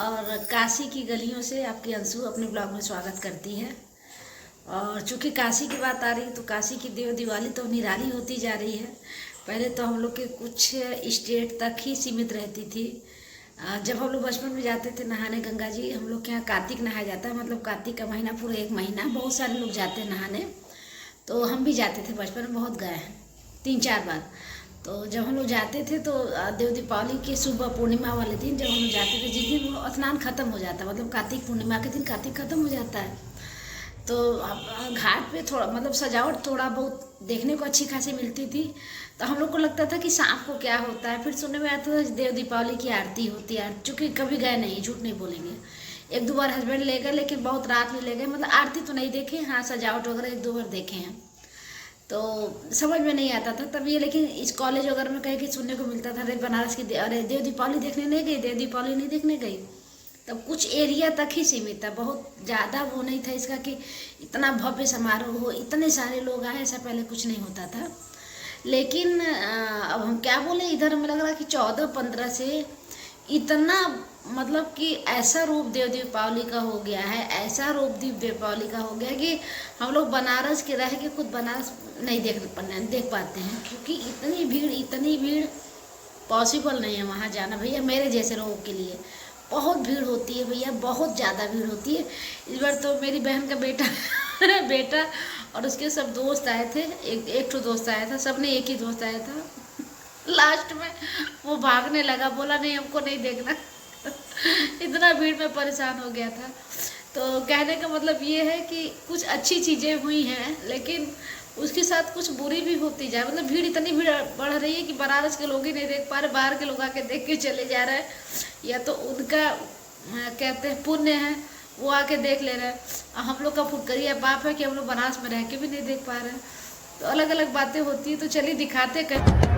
और काशी की गलियों से आपकी अंशु अपने ब्लॉग में स्वागत करती है। और चूँकि काशी की बात आ रही है तो काशी की दिवाली तो निराली होती जा रही है। पहले तो हम लोग के कुछ स्टेट तक ही सीमित रहती थी। जब हम लोग बचपन में जाते थे नहाने गंगा जी, हम लोग के यहाँ कार्तिक नहाया जाता है, मतलब कार्तिक का महीना पूरा एक महीना बहुत सारे लोग जाते हैं नहाने। तो हम भी जाते थे, बचपन में बहुत गए हैं, 3-4 बार। तो जब हम लोग जाते थे तो देव दीपावली के सुबह पूर्णिमा वाले दिन जब हम लोग जाते थे, जिस दिन स्नान खत्म हो जाता है, मतलब कार्तिक पूर्णिमा के दिन कार्तिक खत्म हो जाता है, तो घाट पे थोड़ा मतलब सजावट थोड़ा बहुत देखने को अच्छी खासी मिलती थी। तो हम लोग को लगता था कि शाम को क्या होता है। फिर सुनने में आता था देव दीपावली की आरती होती है। चूँकि कभी गए नहीं, झूठ नहीं बोलेंगे, 1-2 बार हस्बैंड ले गए, लेकिन बहुत रात में ले गए, मतलब आरती तो नहीं देखे, हाँ सजावट वगैरह 1-2 बार देखे हैं। तो समझ में नहीं आता था तब ये, लेकिन इस कॉलेज वगैरह में कहीं सुनने को मिलता था, अरे बनारस की अरे देव दीपावली देखने नहीं गई, देव दीपावली नहीं देखने गई। तब कुछ एरिया तक ही सीमित था, बहुत ज़्यादा वो नहीं था इसका कि इतना भव्य समारोह हो, इतने सारे लोग आए, ऐसा पहले कुछ नहीं होता था। लेकिन अब हम क्या बोले, इधर हमें लग रहा है कि 14-15 से इतना मतलब कि ऐसा रूप देव दीपावली का हो गया है, ऐसा रूप दीपावली का हो गया कि हम लोग बनारस के रह के खुद बनारस नहीं देख पाते हैं, क्योंकि इतनी भीड़ पॉसिबल नहीं है वहाँ जाना भैया। मेरे जैसे लोगों के लिए बहुत भीड़ होती है भैया, बहुत ज़्यादा भीड़ होती है। इस बार तो मेरी बहन का बेटा और उसके सब दोस्त आए थे, एक ठो दोस्त आया था, सबने एक ही दोस्त आया था। लास्ट में वो भागने लगा, बोला नहीं हमको नहीं देखना इतना भीड़ में परेशान हो गया था। तो कहने का मतलब ये है कि कुछ अच्छी चीज़ें हुई हैं, लेकिन उसके साथ कुछ बुरी भी होती जाए। मतलब भीड़ बढ़ रही है कि बनारस के लोग ही नहीं देख पा रहे, बाहर के लोग आके देख के चले जा रहे हैं, या तो उनका कहते हैं पुण्य है वो आके देख ले रहे हैं। हम लोग का फुटकरिया बाप है कि हम लोग बनारस में रह के भी नहीं देख पा रहे हैं। तो अलग अलग बातें होती है। तो चलिए दिखाते कहीं।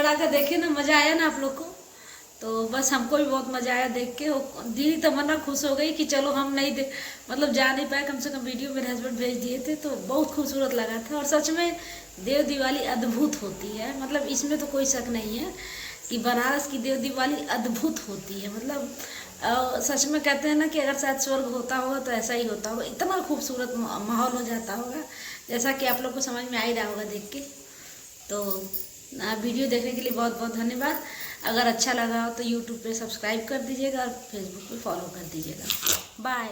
लगा कर देखे ना, मज़ा आया ना आप लोग को? तो बस हमको भी बहुत मज़ा आया देख के। दीदी तमन्ना खुश हो गई कि चलो हम नहीं दे मतलब जा नहीं पाए, कम से कम वीडियो मेरे हस्बैंड भेज दिए थे तो बहुत खूबसूरत लगा था। और सच में देव दिवाली अद्भुत होती है, मतलब इसमें तो कोई शक नहीं है कि बनारस की देव दिवाली अद्भुत होती है। मतलब सच में कहते हैं ना कि अगर शायद स्वर्ग होता होगा तो ऐसा ही होता होगा, इतना खूबसूरत माहौल हो जाता होगा, जैसा कि आप लोग को समझ में आ ही रहा होगा देख के। तो वीडियो देखने के लिए बहुत बहुत धन्यवाद। अगर अच्छा लगा हो तो यूट्यूब पे सब्सक्राइब कर दीजिएगा और फेसबुक पे फॉलो कर दीजिएगा। बाय।